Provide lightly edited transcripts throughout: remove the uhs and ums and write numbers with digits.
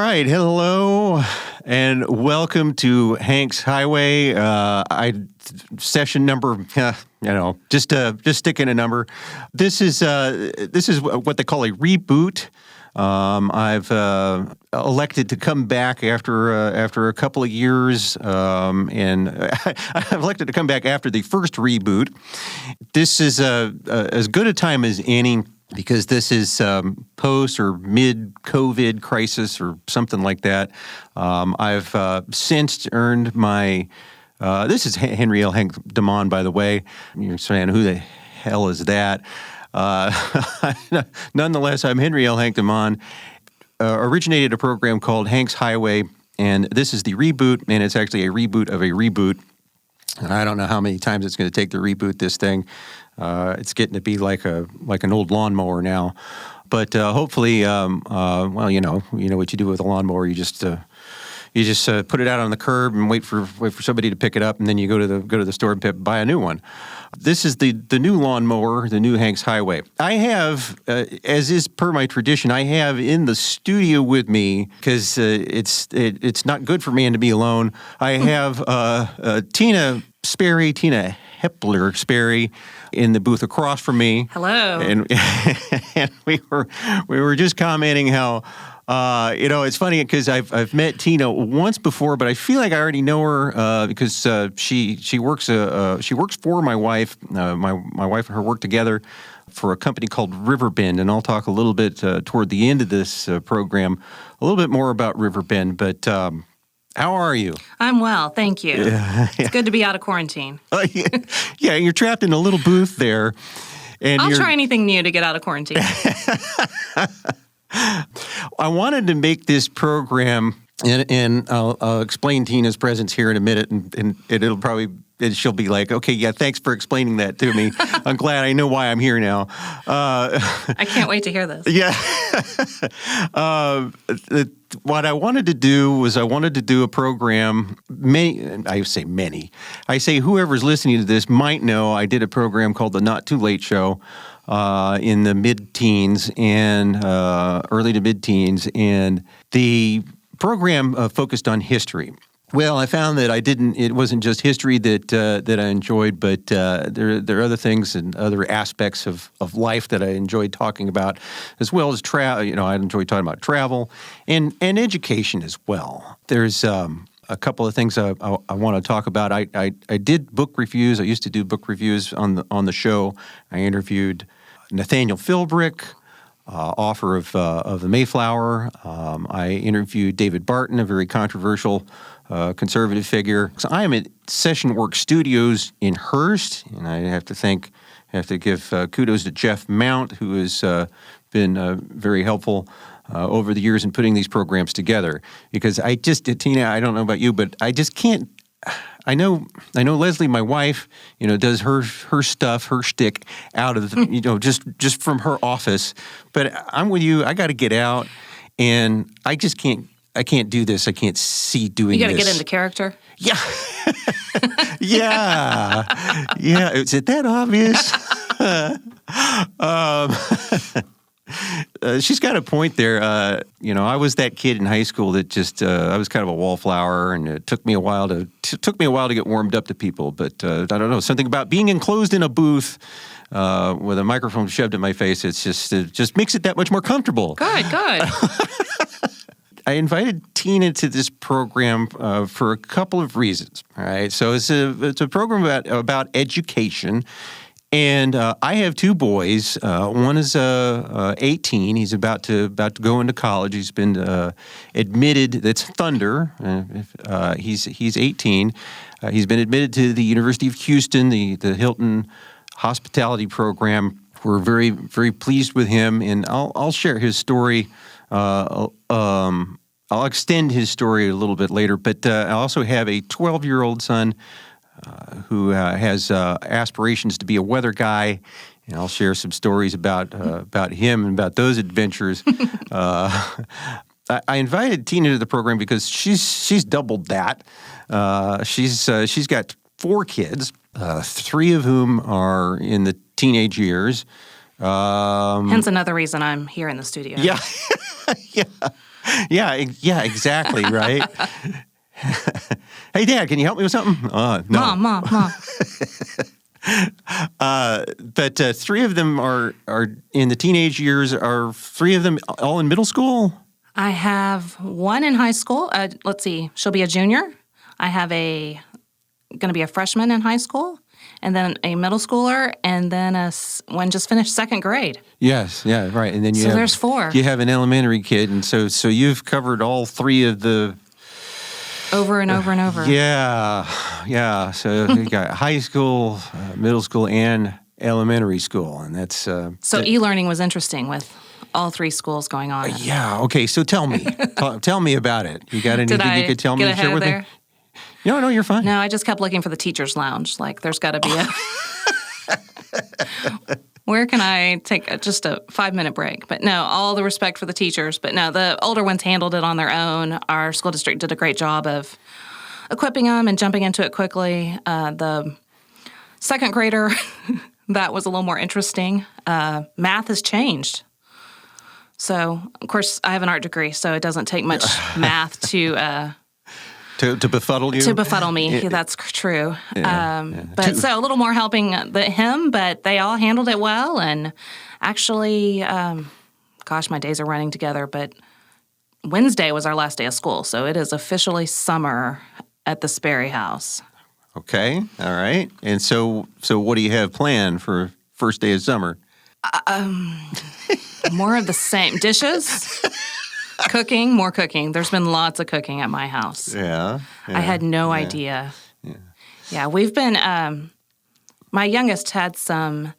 right, hello, and welcome to Hank's Highway. Session number, just stick in a number. This is what they call a reboot. I've elected to come back after a couple of years, and I've elected to come back after the first reboot. This is as good a time as any, because this is post or mid-COVID crisis or something like that. I've since earned my, this is Henry L. Hank DeMond, by the way. You're saying, who the hell is that? Nonetheless, I'm Henry L. Hank DeMond. Originated a program called Hank's Highway, and this is the reboot, and it's actually a reboot of a reboot. And I don't know how many times it's going to take to reboot this thing. It's getting to be like an old lawnmower now, but hopefully, well, you know what you do with a lawnmower. You just put it out on the curb and wait for somebody to pick it up, and then you go to the store and buy a new one. This is the new lawnmower, the new Hank's Highway. I have, as is per my tradition, I have in the studio with me, because it's not good for man to be alone. I have Tina Hepler Sperry in the booth across from me. Hello. And we were just commenting how it's funny because I've met Tina once before, but I feel like I already know her because she works for my wife. My wife and her work together for a company called Riverbend, and I'll talk a little bit toward the end of this program a little bit more about Riverbend, but. How are you? I'm well, thank you. It's good to be out of quarantine. Yeah, you're trapped in a little booth there. And I'll try anything new to get out of quarantine. I wanted to make this program, and I'll explain Tina's presence here in a minute, and she'll be like, okay, yeah, thanks for explaining that to me. I'm glad I know why I'm here now. I can't wait to hear this. Yeah. What I wanted to do was a program, I say whoever's listening to this might know I did a program called The Not Too Late Show in the mid-teens and early to mid-teens, and the program focused on history. Well, I found that it wasn't just history that I enjoyed, but there are other things and other aspects of life that I enjoyed talking about, as well as travel. I enjoy talking about travel and education as well. There's a couple of things I want to talk about. I did book reviews. I used to do book reviews on the show. I interviewed Nathaniel Philbrick, author of The Mayflower. I interviewed David Barton, a very controversial conservative figure. So I am at Session Work Studios in Hearst, and I have to give kudos to Jeff Mount, who has been very helpful over the years in putting these programs together. Because Tina, I don't know about you, but I just can't. I know Leslie, my wife, does her stuff, her shtick out of just from her office. But I'm with you. I got to get out, and I just can't. I can't do this. I can't see doing this. You got to get into character? Yeah. Yeah. Is it that obvious? She's got a point there. I was that kid in high school that just I was kind of a wallflower, and it took me a while to get warmed up to people. But I don't know, something about being enclosed in a booth with a microphone shoved in my face. It just makes it that much more comfortable. Good. I invited Tina to this program for a couple of reasons. All right, so it's a program about education, and I have two boys. One is 18. He's about to go into college. He's been admitted. That's Thunder. He's 18. He's been admitted to the University of Houston, the Hilton Hospitality Program. We're very, very pleased with him, and I'll share his story. I'll extend his story a little bit later, but I also have a 12-year-old son who has aspirations to be a weather guy, and I'll share some stories about him and about those adventures. I invited Tina to the program because she's doubled that. She's got 4 kids, 3 of whom are in the teenage years. Hence another reason I'm here in the studio. Yeah. Yeah. Yeah, exactly, right? Hey, Dad, can you help me with something? No. Mom. But three of them are in the teenage years. Are three of them all in middle school? I have one in high school. Let's see, she'll be a junior. I have going to be a freshman in high school, and then a middle schooler, and then one just finished second grade. Yes, yeah, right. And then there's four. You have an elementary kid, and so you've covered all three of the over and over and over. Yeah. So you got high school, middle school, and elementary school, and that's so e-learning was interesting with all three schools going on. Yeah. Okay. So tell me, tell me about it. You got anything you could tell me? Get ahead share with there? me? No, you're fine. No, I just kept looking for the teacher's lounge. Like, there's got to be where can I take just a 5-minute break? But no, all the respect for the teachers. But no, the older ones handled it on their own. Our school district did a great job of equipping them and jumping into it quickly. The second grader, that was a little more interesting. Math has changed. So, of course, I have an art degree, so it doesn't take much math to befuddle you? To befuddle me, that's true. But so a little more helping him, but they all handled it well. And actually, my days are running together, but Wednesday was our last day of school, so it is officially summer at the Sperry house. Okay, all right. And so what do you have planned for first day of summer? More of the same. Dishes, cooking, more cooking. There's been lots of cooking at my house. Yeah. I had no idea. Yeah, we've been, my youngest had some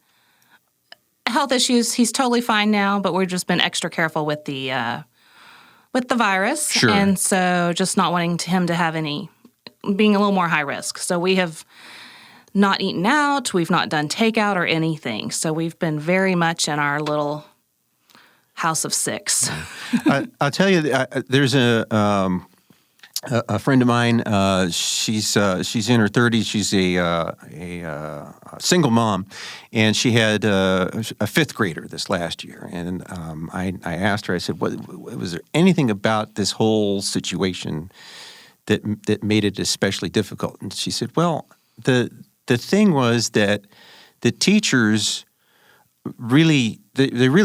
health issues. He's totally fine now, but we've just been extra careful with the virus. Sure. And so just not wanting him to have being a little more high risk. So we have not eaten out. We've not done takeout or anything. So we've been very much in our little house of 6. I'll tell you, there's a friend of mine. She's in her 30s. She's a single mom, and she had a 5th grader this last year. And I asked her. I said, was there anything about this whole situation that made it especially difficult? And she said, well, the thing was that the teachers really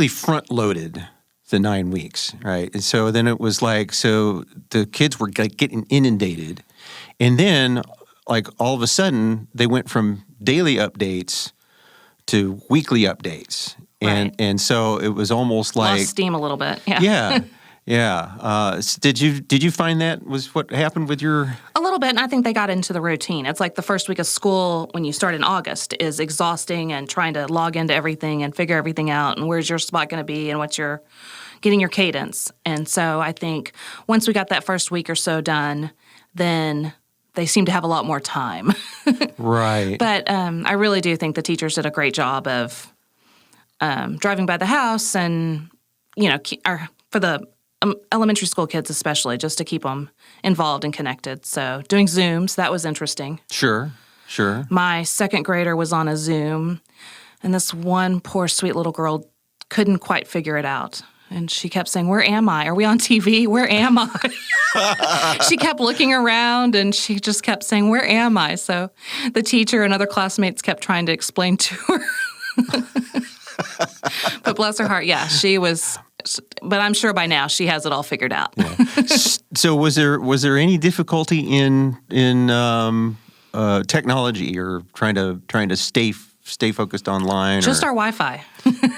front loaded the 9 weeks, right? And so then it was like, so the kids were getting inundated, and then like all of a sudden they went from daily updates to weekly updates, and so it was almost like lost steam a little bit. Yeah. Yeah. Did you find that was what happened with your? A little bit, and I think they got into the routine. It's like the first week of school when you start in August is exhausting and trying to log into everything and figure everything out and where's your spot going to be and getting your cadence. And so I think once we got that first week or so done, then they seem to have a lot more time. Right. But I really do think the teachers did a great job of driving by the house and, for the elementary school kids especially, just to keep them involved and connected. So doing Zooms, that was interesting. Sure. My second grader was on a Zoom, and this one poor sweet little girl couldn't quite figure it out. And she kept saying, "Where am I? Are we on TV? Where am I?" She kept looking around, and she just kept saying, "Where am I?" So the teacher and other classmates kept trying to explain to her. But bless her heart, she was. But I'm sure by now she has it all figured out. Yeah. So was there any difficulty in technology or trying to stay focused online? Just our Wi-Fi.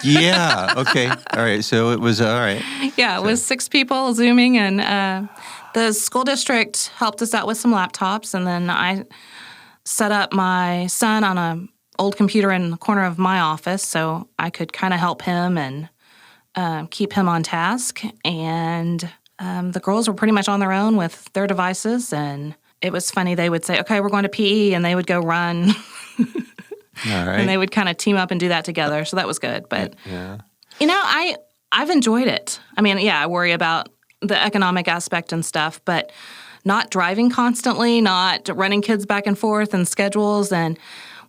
Yeah. Okay. All right. So it was all right. Yeah, it was 6 people Zooming, and the school district helped us out with some laptops, and then I set up my son on an old computer in the corner of my office so I could kind of help him and keep him on task. And the girls were pretty much on their own with their devices, and it was funny. They would say, "Okay, we're going to PE," and they would go run. All right. And they would kind of team up and do that together, so that was good. But, yeah. I've enjoyed it. I mean, I worry about the economic aspect and stuff, but not driving constantly, not running kids back and forth and schedules. And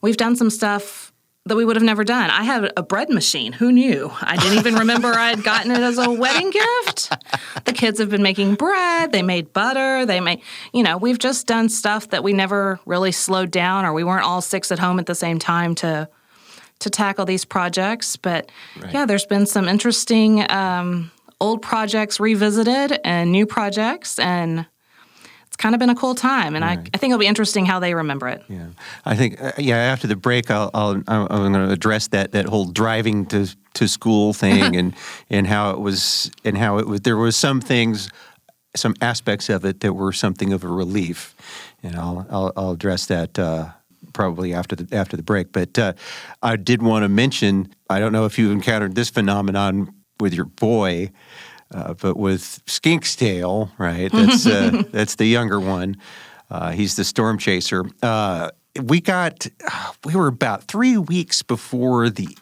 we've done some stuff that we would have never done. I had a bread machine. Who knew? I didn't even remember I had gotten it as a wedding gift. The kids have been making bread. They made butter. We've just done stuff that we never really slowed down, or we weren't all six at home at the same time to tackle these projects. But yeah, there's been some interesting old projects revisited and new projects, and it's kind of been a cool time, and I think it'll be interesting how they remember it. Yeah, I think after the break, I'm going to address that whole driving to school thing and how it was there was some things, some aspects of it that were something of a relief, and I'll address that probably after the break. But I did want to mention, I don't know if you've encountered this phenomenon with your boy. But with Skink's Tail, right? That's the younger one. He's the storm chaser. We were about 3 weeks before the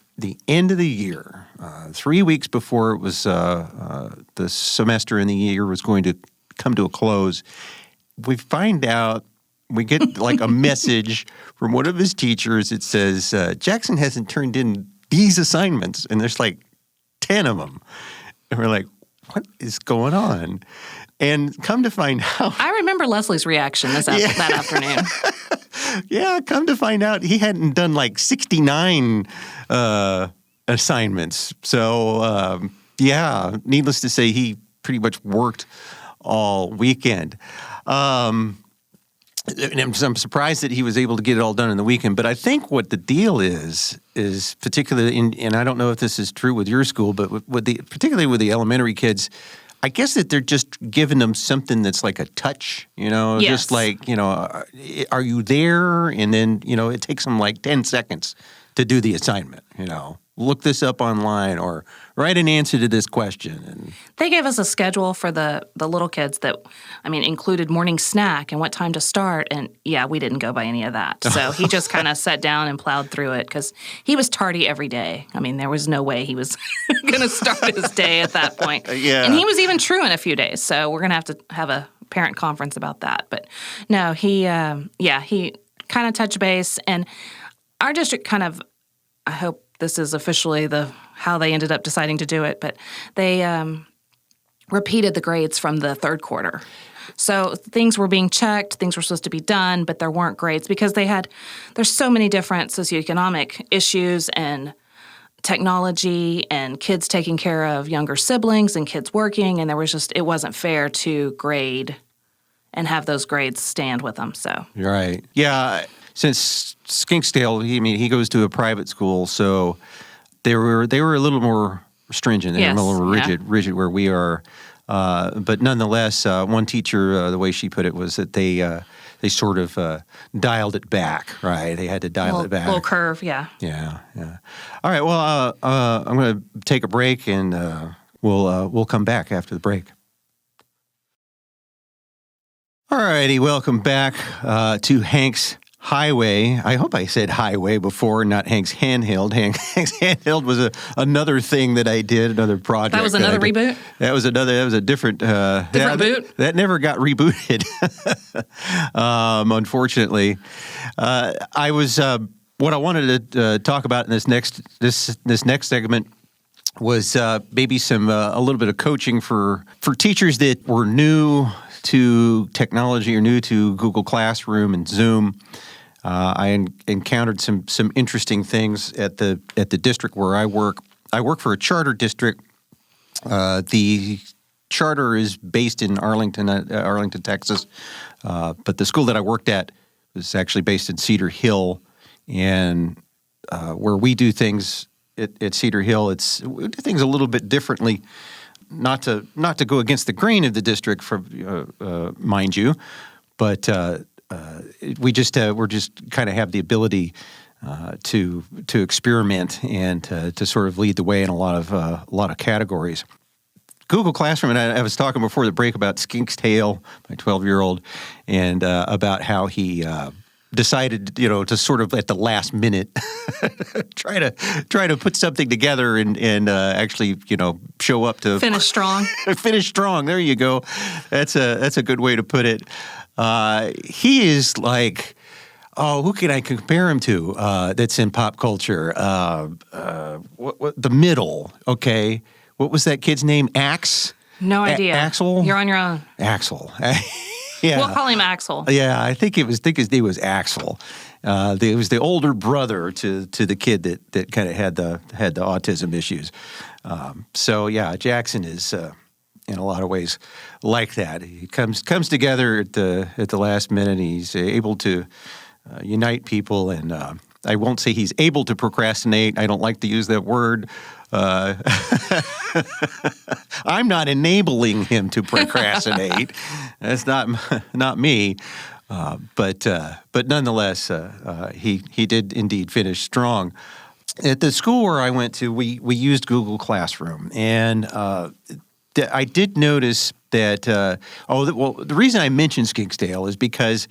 end of the year. 3 weeks before it was the semester in the year was going to come to a close. We find out. We get like a message from one of his teachers. It says Jackson hasn't turned in these assignments, and there's like 10 of them, and we're like, what is going on? And come to find out, I remember Leslie's reaction that afternoon. Yeah, come to find out, he hadn't done like 69 assignments. So, needless to say, he pretty much worked all weekend. And I'm surprised that he was able to get it all done in the weekend. But I think what the deal is particularly, and I don't know if this is true with your school, but particularly with the elementary kids, I guess that they're just giving them something that's like a touch, Yes. just like, are you there? And then, it takes them like 10 seconds to do the assignment, Look this up online or write an answer to this question. And they gave us a schedule for the little kids that, included morning snack and what time to start. And we didn't go by any of that. So he just kind of sat down and plowed through it because he was tardy every day. There was no way he was going to start his day at that point. Yeah. And he was even true in a few days. So we're going to have a parent conference about that. But no, he kind of touched base. And our district I hope this is officially how they ended up deciding to do it, but they repeated the grades from the third quarter. So things were being checked, things were supposed to be done, but there weren't grades because there's so many different socioeconomic issues and technology and kids taking care of younger siblings and kids working, and it wasn't fair to grade and have those grades stand with them. So right. Yeah. Since Skinksdale, he goes to a private school, so they were a little more stringent. They were a little more rigid where we are. But nonetheless, one teacher, the way she put it was that they sort of dialed it back, right? They had to dial it back. A little curve, yeah. Yeah. All right. Well, I'm going to take a break, and we'll come back after the break. All righty, welcome back to Hank's Highway. I hope I said highway before, not Hank's Handheld. Hank's Handheld was another thing that I did, another project. That was another reboot? That was a different... different boot? That never got rebooted, unfortunately. I was... what I wanted to talk about in this next segment was maybe some a little bit of coaching for teachers that were new to technology or new to Google Classroom and Zoom. I encountered some interesting things at the district where I work. I work for a charter district. The charter is based in Arlington, Texas, but the school that I worked at was actually based in Cedar Hill, and where we do things at Cedar Hill, we do things a little bit differently. Not to go against the grain of the district, mind you, but we're just kind of have the ability to experiment and to sort of lead the way in a lot of categories. Google Classroom, and I was talking before the break about Skink's Tail, my 12-year-old, and about how he decided, to sort of at the last minute try to put something together and actually, show up to finish strong. Finish strong. There you go. That's a good way to put it. He is like who can I compare him to that's in pop culture? The middle, okay. What was that kid's name? Axe? No idea. Axel? You're on your own. Axel. Yeah. We'll call him Axel. Yeah, I think his name was Axel. It was the older brother to the kid that kind of had the autism issues. So yeah, Jackson is in a lot of ways like that. He comes together at the last minute. He's able to unite people, and I won't say he's able to procrastinate. I don't like to use that word. I'm not enabling him to procrastinate. That's not me. But nonetheless, he did indeed finish strong. At the school where I went to, we used Google Classroom, and I did notice that. The reason I mentioned Skinksdale is because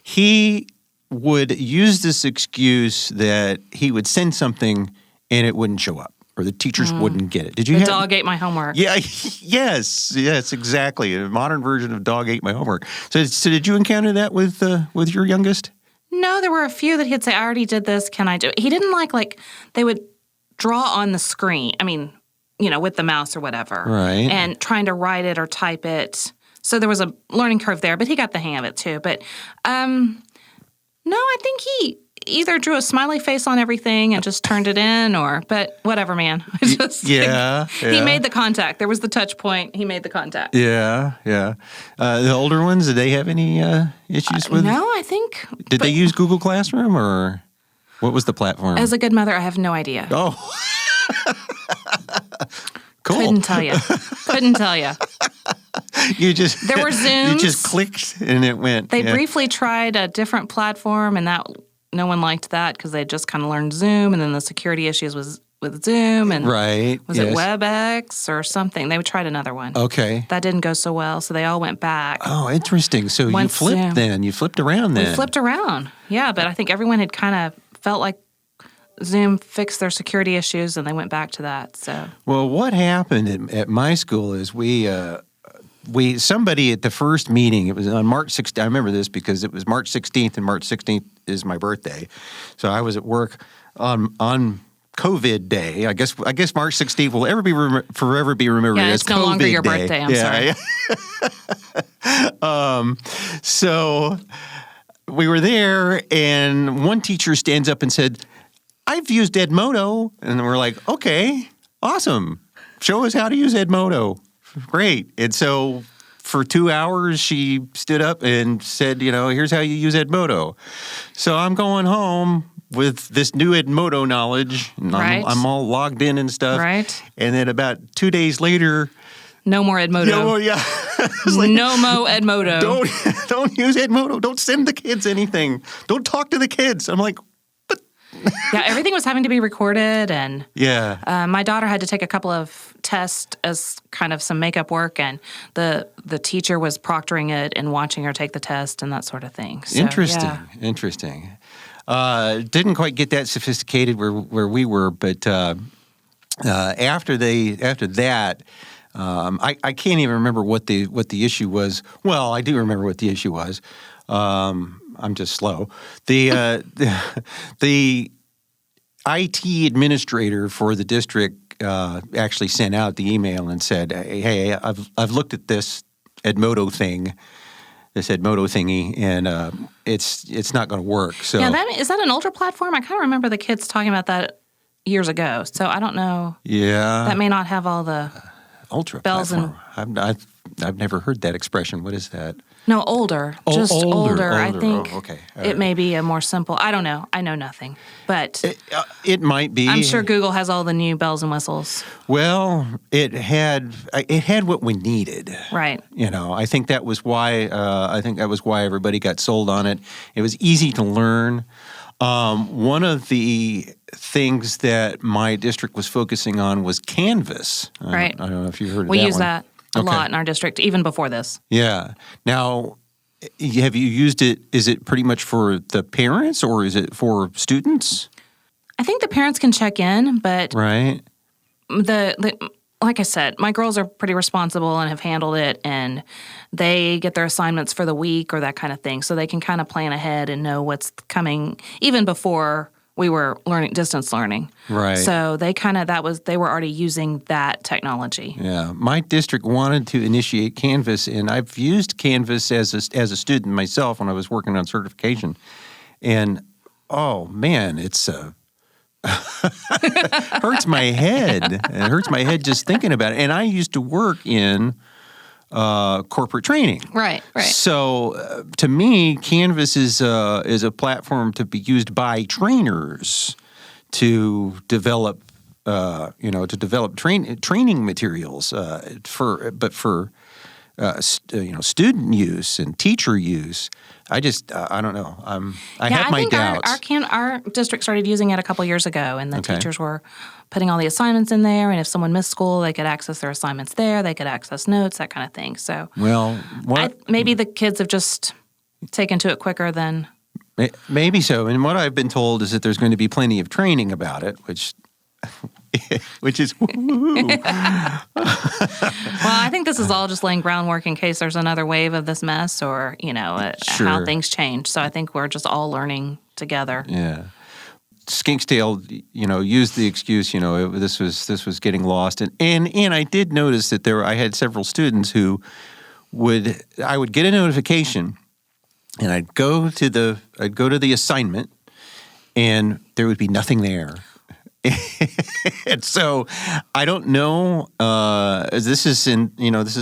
he would use this excuse that he would send something and it wouldn't show up, or the teachers wouldn't get it. Did you? The dog ate my homework. Yeah. Yes, exactly. A modern version of dog ate my homework. So did you encounter that with your youngest? No, there were a few that he'd say, "I already did this. Can I do it?" He didn't like they would draw on the screen. I mean, with the mouse or whatever, right? And trying to write it or type it. So there was a learning curve there, but he got the hang of it too. But no, I think he either drew a smiley face on everything and just turned it in, but whatever, man. Yeah. He made the contact. There was the touch point. He made the contact. Yeah. The older ones, did they have any issues with? No, I think. Did they use Google Classroom, or what was the platform? As a good mother, I have no idea. Oh. Cool. Couldn't tell you. There were Zooms. You just clicked and it went. They briefly tried a different platform, and that no one liked that because they just kind of learned Zoom, and then the security issues was with Zoom, and was it WebEx or something? They tried another one. Okay. That didn't go so well, so they all went back. Oh, interesting. So you flipped then. You flipped around then. We flipped around. Yeah, but I think everyone had kind of felt like Zoom fixed their security issues, and they went back to that. So, well, what happened at my school is somebody at the first meeting, it was on March 16th. I remember this because it was March 16th, and March 16th is my birthday. So I was at work on COVID day. I guess March 16th will forever be remembered as it's no COVID longer your day. birthday. I'm sorry. So we were there, and one teacher stands up and said, "I've used Edmodo." And we're like, "Okay, awesome. Show us how to use Edmodo." Great. And so for 2 hours, she stood up and said, "Here's how you use Edmodo." So I'm going home with this new Edmodo knowledge. And right. I'm all logged in and stuff. Right. And then about 2 days later, no more Edmodo. No more, yeah. Like, no more Edmodo. Don't use Edmodo. Don't send the kids anything. Don't talk to the kids. I'm like, yeah, everything was having to be recorded, and my daughter had to take a couple of tests as kind of some makeup work, and the teacher was proctoring it and watching her take the test and that sort of thing. So, Interesting. Didn't quite get that sophisticated where we were, but after that. I can't even remember what the issue was. Well, I do remember what the issue was. I'm just slow. The IT administrator for the district actually sent out the email and said, "Hey, I've looked at this Edmodo thingy, and it's not going to work." So is that an older platform? I kind of remember the kids talking about that years ago. So I don't know. Yeah, that may not have all the ultra bells platform. I've never heard that expression. What is that? No, older. Just older. I think okay. It may be a more simple. I don't know. I know nothing. But it might be. I'm sure Google has all the new bells and whistles. Well, it had what we needed. Right. I think that was why everybody got sold on it. It was easy to learn. One of the things that my district was focusing on was Canvas. Right. I don't know if you heard of that. We use one. that a lot in our district, even before this. Yeah. Now, have you used it? Is it pretty much for the parents, or is it for students? I think the parents can check in, but right. A like I said, my girls are pretty responsible and have handled it, and they get their assignments for the week or that kind of thing, so they can kind of plan ahead and know what's coming even before we were distance learning. Right. So they were already using that technology. Yeah. My district wanted to initiate Canvas, and I've used Canvas as a student myself when I was working on certification. And, oh, man, it's hurts my head. It hurts my head just thinking about it. And I used to work in corporate training. Right. So to me, Canvas is a platform to be used by trainers to develop, training materials for student use and teacher use. I don't know. I have my doubts. Our district started using it a couple years ago, and the Okay. teachers were putting all the assignments in there, and if someone missed school, they could access their assignments there. They could access notes, that kind of thing. So Well, maybe the kids have just taken to it quicker than... Maybe so. And what I've been told is that there's going to be plenty of training about it, which is woo-hoo. Well, I think this is all just laying groundwork in case there's another wave of this mess or, Sure. how things change. So I think we're just all learning together. Yeah. Skinks Tail, used the excuse, this was getting lost. And I did notice that I had several students who I would get a notification and I'd go to the assignment and there would be nothing there. And so I don't know. This is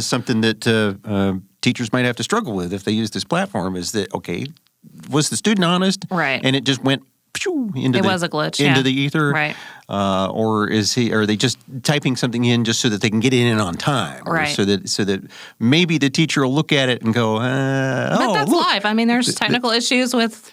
something that teachers might have to struggle with if they use this platform. Is that okay? Was the student honest? Right. And it just went was a glitch into the ether, right? Or are they just typing something in just so that they can get in on time, right? So that maybe the teacher will look at it and go, but that's life. I mean, there's technical issues with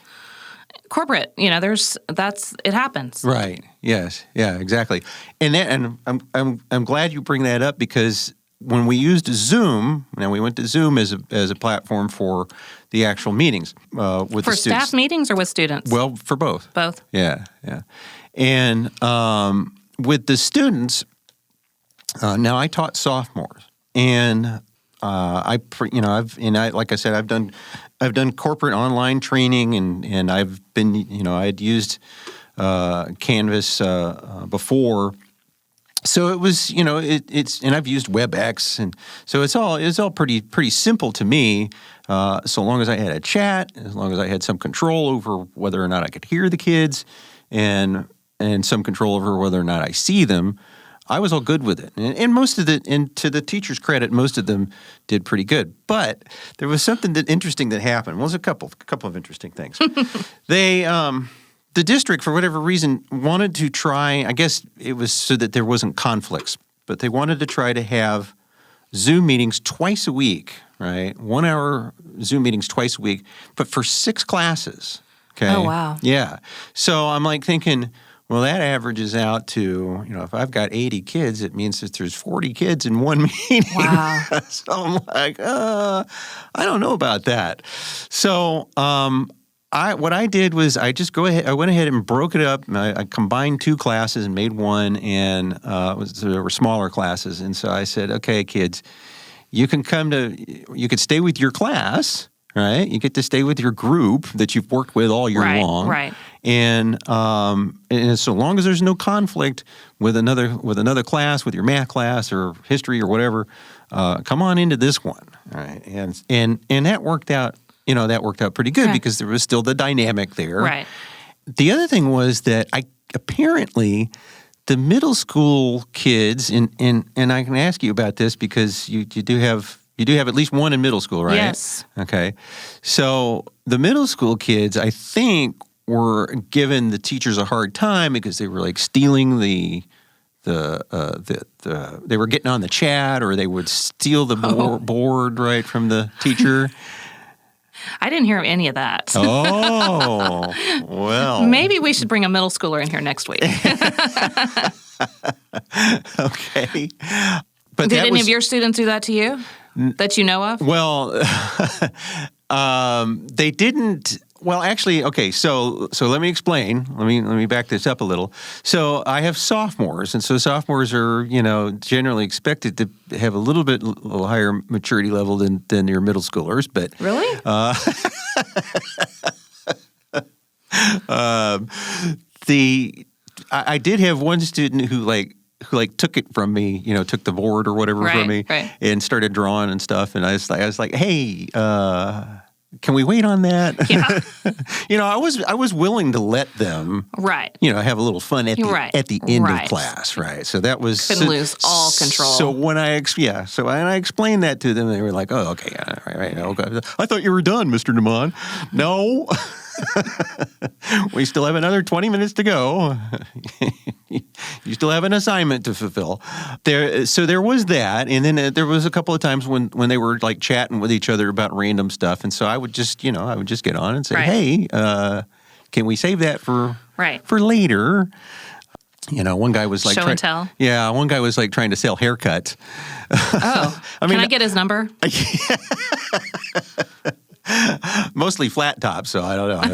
corporate, it happens. Right. Yes. Yeah, exactly. And I'm glad you bring that up because when we used Zoom, now we went to Zoom as a platform for the actual meetings with for the students. Staff meetings or with students? Well, for both. Both. Yeah. And with the students, now I taught sophomores, and like I said, I've done corporate online training, and I've been, I had used Canvas before, so it was, it's, and I've used WebEx, and so it's all pretty simple to me, so long as I had a chat, as long as I had some control over whether or not I could hear the kids, and some control over whether or not I see them. I was all good with it. And and to the teacher's credit, most of them did pretty good. But there was something interesting that happened. Well, there's a couple of interesting things. The district, for whatever reason, wanted to try, I guess it was so that there wasn't conflicts, but they wanted to try to have Zoom meetings twice a week, right? 1 hour Zoom meetings twice a week, but for 6 classes. Okay. Oh, wow. Yeah. So I'm like thinking, well, that averages out to, if I've got 80 kids, it means that there's 40 kids in one meeting. Wow. So I'm like, I don't know about that. So what I did was I went ahead and broke it up. I combined 2 classes and made one, and there were smaller classes. And so I said, okay, kids, you could stay with your class, right? You get to stay with your group that you've worked with all year long. Right. And so long as there's no conflict with another class, with your math class or history or whatever, come on into this one, all right? And that worked out. That worked out pretty good because there was still the dynamic there. Right. The other thing was that apparently the middle school kids, and I can ask you about this because you do have at least one in middle school, right? Yes. Okay. So the middle school kids, I think, were giving the teachers a hard time because they were like stealing they were getting on the chat, or they would steal the board right from the teacher. I didn't hear any of that. Oh, well. Maybe we should bring a middle schooler in here next week. Okay. But Did any of your students do that to you that you know of? Well, they didn't Well, actually, okay. So let me explain. Let me back this up a little. So I have sophomores, and so sophomores are generally expected to have a little higher maturity level than your middle schoolers. But Really? I did have one student who took it from me, took the board or whatever from me, and started drawing and stuff. And I was like, hey. Can we wait on that? Yeah. I was willing to let them, have a little fun at the end of class, right? So that was couldn't lose all control. So when I explained that to them, they were like, "Oh, okay, right. Okay. I thought you were done, Mr. Demond." No. We still have another 20 minutes to go. You still have an assignment to fulfill. So there was that, and then there was a couple of times when they were like chatting with each other about random stuff, and so I would just get on and say, "Hey, can we save that for later?" One guy was like show and tell. Yeah, one guy was like trying to sell haircuts. Oh, can I get his number? Mostly flat top, so I don't know. I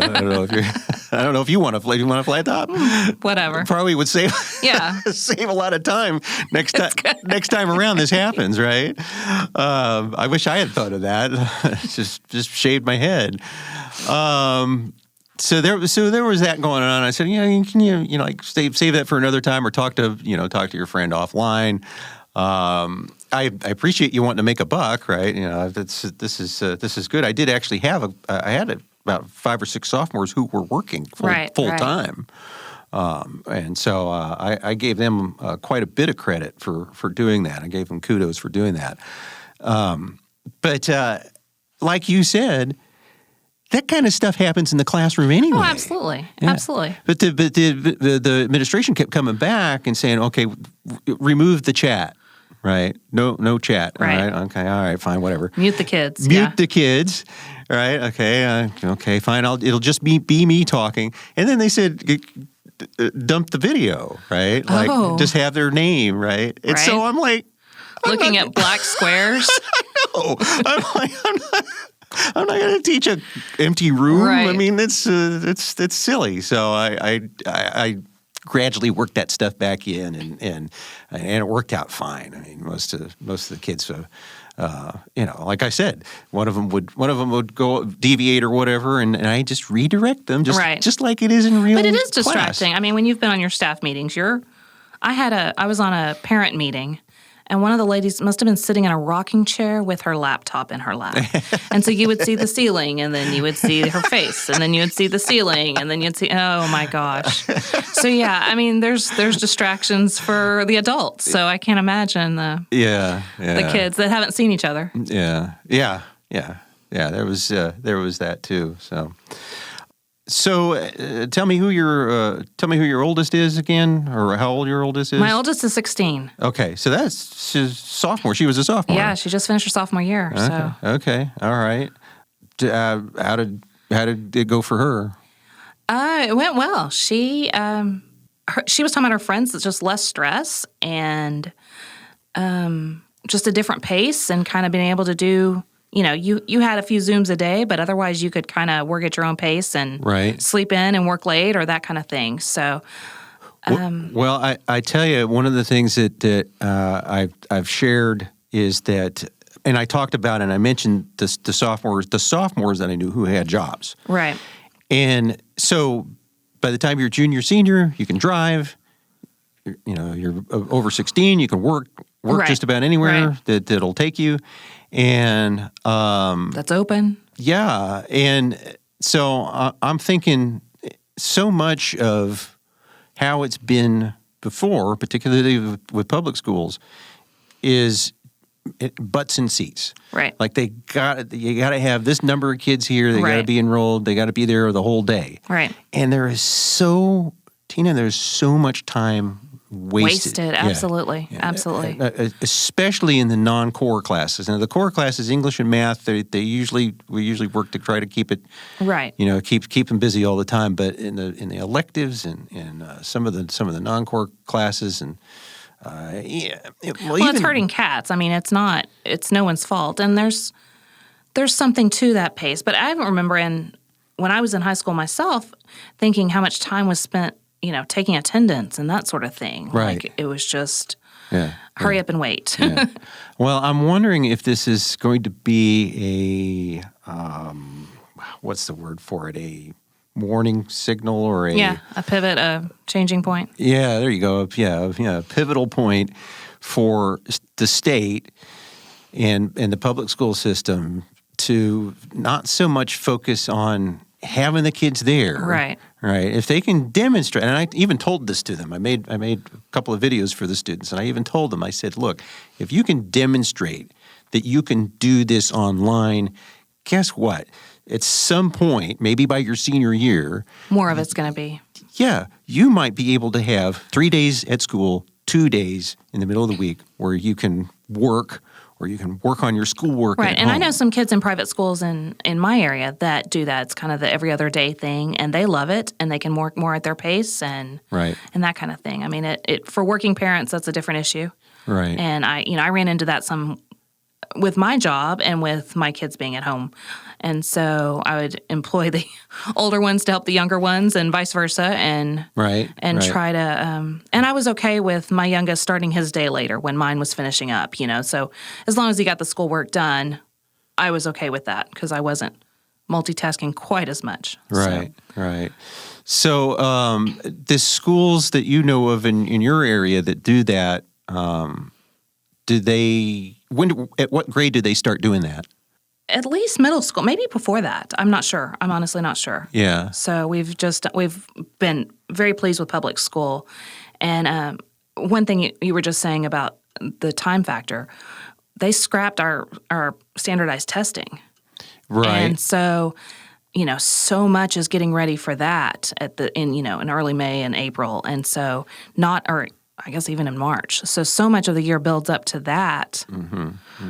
don't know if you want a flat top. Whatever. Probably would save save a lot of time next time around this happens, right? I wish I had thought of that. just shaved my head. So there was that going on. I said, can you like save that for another time, or talk to your friend offline. I appreciate you wanting to make a buck, right? This is good. I did actually I had about 5 or 6 sophomores who were working full time, and so I gave them quite a bit of credit for doing that. I gave them kudos for doing that. But like you said, that kind of stuff happens in the classroom anyway. Oh, absolutely, absolutely. But the administration kept coming back and saying, okay, remove the chat. Right. No chat. Right. All right. Okay. All right. Fine. Whatever. Mute the kids. Mute the kids. Right. Okay. Okay. Fine. It'll just be me talking. And then they said, dump the video. Right. Like just have their name. Right. And so I'm like, looking at black squares. I know. I'm not going to teach an empty room. Right. I mean, it's silly. So I gradually worked that stuff back in, and it worked out fine. I mean, most of the kids, like I said, one of them would go deviate or whatever, and I just redirect them, just like it is in real. But it is class. distracting. I mean, when you've been on your staff meetings, I was on a parent meeting. And one of the ladies must have been sitting in a rocking chair with her laptop in her lap. And so you would see the ceiling, and then you would see her face, and then you would see the ceiling, and then you'd see, oh my gosh. So yeah, I mean, there's distractions for the adults. So I can't imagine the kids that haven't seen each other. Yeah. There was that too. So, tell me who your oldest is again, or how old your oldest is. My oldest is 16. Okay, so she's sophomore. She was a sophomore. Yeah, she just finished her sophomore year. Okay. So okay, all right. How did it go for her? It went well. She was talking about her friends. It's just less stress and just a different pace, and kind of being able to do. You had a few Zooms a day, but otherwise you could kind of work at your own pace and sleep in and work late or that kind of thing. So, well, I tell you, one of the things that I've shared is that, and I talked about, and I mentioned the sophomores that I knew who had jobs. Right. And so by the time you're junior, senior, you can drive. You're over 16, you can work just about anywhere that'll take you. And that's open. Yeah. And so I'm thinking so much of how it's been before, particularly with public schools, is butts and seats. Right. Like you got to have this number of kids here. They got to be enrolled. They got to be there the whole day. Right. And there's so much time wasted. Absolutely. Yeah. Absolutely. Especially in the non-core classes. Now, the core classes, English and math, we usually work to try to keep it keep them busy all the time. But in the electives and some of the non-core classes and it's hurting cats. I mean, it's no one's fault, and there's something to that pace. But I remember in when I was in high school myself, thinking how much time was spent, taking attendance and that sort of thing. Right. Like it was just hurry up and wait. Yeah. Well, I'm wondering if this is going to be what's the word for it? A warning signal or a pivot, a changing point. Yeah, there you go. Yeah, a pivotal point for the state and the public school system to not so much focus on having the kids there. Right. Right. If they can demonstrate, and I even told this to them. I made a couple of videos for the students, and I even told them, I said, look, if you can demonstrate that you can do this online, guess what? At some point, maybe by your senior year, more of it's going to be. Yeah, you might be able to have 3 days at school, 2 days in the middle of the week where you can work or you can work on your schoolwork. Right, and home. I know some kids in private schools in my area that do that. It's kind of the every other day thing, and they love it, and they can work more at their pace and that kind of thing. I mean, it for working parents, that's a different issue. Right. And I ran into that some with my job and with my kids being at home. And so I would employ the older ones to help the younger ones and vice versa and try to and I was okay with my youngest starting his day later when mine was finishing up, So as long as he got the schoolwork done, I was okay with that because I wasn't multitasking quite as much. Right. So the schools that you know of in your area that do that, at what grade do they start doing that? At least middle school, maybe before that. I'm not sure. I'm honestly not sure. Yeah. So we've been very pleased with public school. And one thing you were just saying about the time factor, they scrapped our standardized testing. Right. And so, so much is getting ready for that in early May and April. And so I guess even in March. So much of the year builds up to that,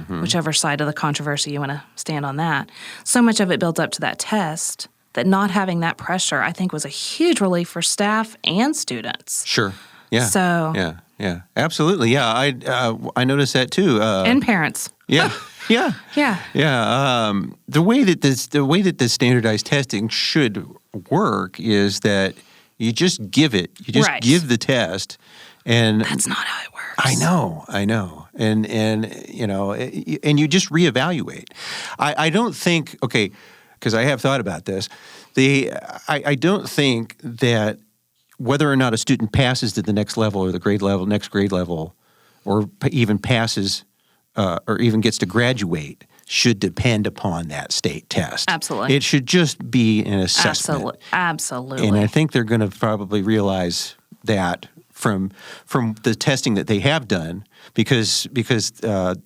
whichever side of the controversy you want to stand on that. So much of it builds up to that test that not having that pressure, I think, was a huge relief for staff and students. Sure. Yeah. So. Yeah. Absolutely. Yeah. I noticed that too. And parents. Yeah. Yeah. Yeah. The way that the standardized testing should work is that you just give it. You just give the test. And that's not how it works. I know, and you just reevaluate. I don't think because I have thought about this. I don't think that whether or not a student passes to the next level or the next grade level, or even passes or even gets to graduate should depend upon that state test. Absolutely, it should just be an assessment. Absolutely, and I think they're going to probably realize that. From the testing that they have done, because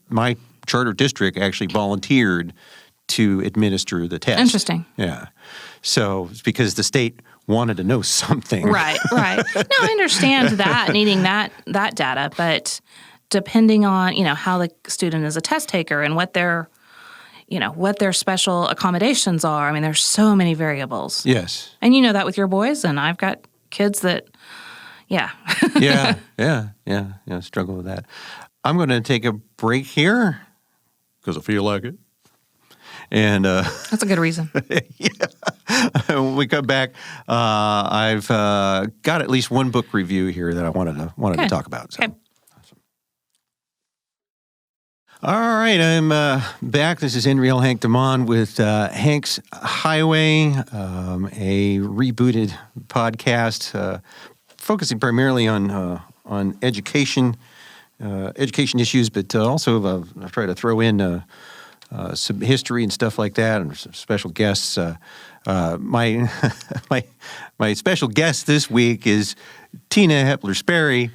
my charter district actually volunteered to administer the test. Interesting. Yeah. So it's because the state wanted to know something. Right. No, I understand that, needing that data, but depending on, how the student is a test taker and what their special accommodations are, I mean, there's so many variables. Yes. And you know that with your boys, and I've got kids that yeah, struggle with that. I'm going to take a break here because I feel like it. And that's a good reason. Yeah. When we come back, I've got at least one book review here that I wanted to talk about. So. Okay. All right, I'm back. This is Enriel Hank Damon with Hank's Highway, a rebooted podcast focusing primarily on education issues, but also I try to throw in some history and stuff like that, and some special guests. My special guest this week is Tina Hepler-Sperry,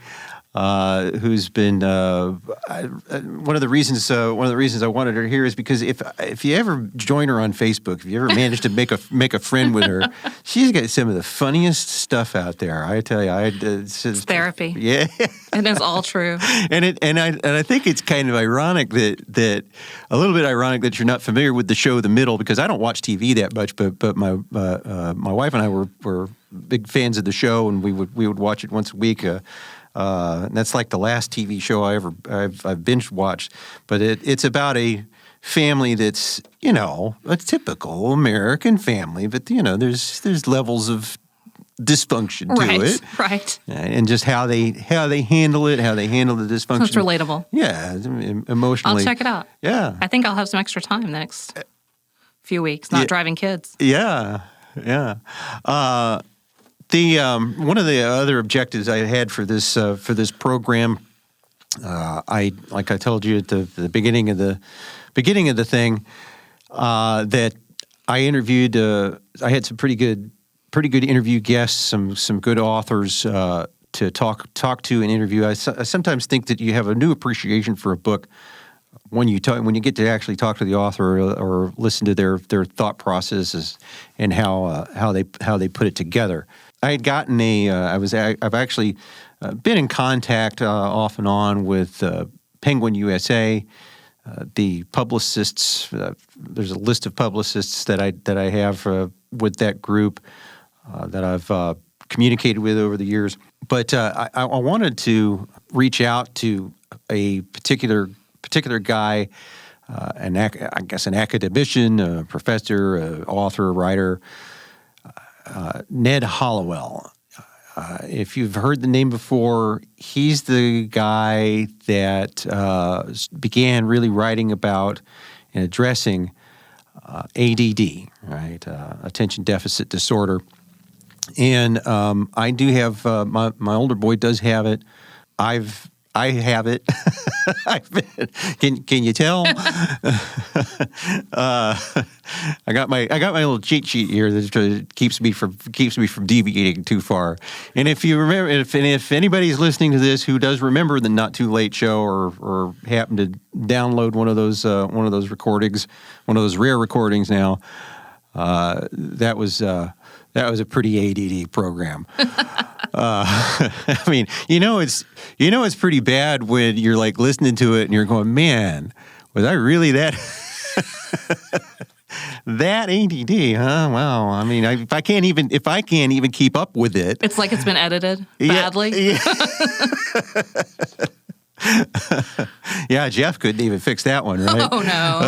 who's been one of the reasons I wanted her here is because if you ever join her on Facebook, if you ever manage to make a friend with her, she's got some of the funniest stuff out there. I tell you, it's therapy. Yeah, and it's all true. And I think it's kind of ironic that a little bit ironic that you're not familiar with the show The Middle, because I don't watch TV that much, but my wife and I were big fans of the show, and we would watch it once a week. And that's like the last TV show I've binge watched. But it's about a family that's, you know, a typical American family, but, you know, there's levels of dysfunction to it. Right. And just how they handle it, how they handle the dysfunction. So it's relatable. Yeah, emotionally. I'll check it out. Yeah. I think I'll have some extra time the next few weeks, not driving kids. Yeah. The one of the other objectives I had for this program, like I told you at the beginning of the thing, that I interviewed. I had some pretty good interview guests, some good authors to talk to and interview. I sometimes think that you have a new appreciation for a book when you get to actually talk to the author or listen to their thought processes and how they put it together. I had gotten I've actually been in contact off and on with Penguin USA, the publicists. There's a list of publicists that I have with that group that I've communicated with over the years. But I wanted to reach out to a particular guy, I guess an academician, a professor, an author, a writer, Ned Hallowell. If you've heard the name before, he's the guy that began really writing about and addressing ADD, right? Attention deficit disorder. And I do have my older boy does have it. I have it. Can you tell? I got my little cheat sheet here that keeps me from deviating too far. And if you remember, if anybody's listening to this who does remember the Not Too Late show or happen to download one of those recordings, one of those rare recordings now, that was a pretty ADD program. I mean, it's pretty bad when you're like listening to it and you're going, man, was I really that that ADD? Huh? Wow. I mean, if I can't even keep up with it, it's like it's been edited badly. Yeah. Yeah, Jeff couldn't even fix that one, right? Oh no.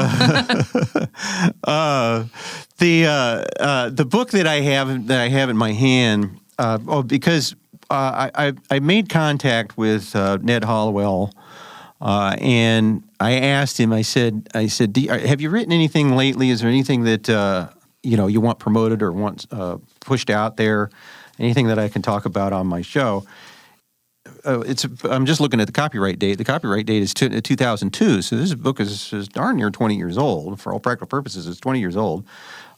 The book that I have in my hand, because I made contact with Ned Hallowell, and I asked him. I said, have you written anything lately? Is there anything that you want promoted or want pushed out there? Anything that I can talk about on my show? I'm just looking at the copyright date. The copyright date is 2002, so this book is darn near 20 years old. For all practical purposes, it's 20 years old.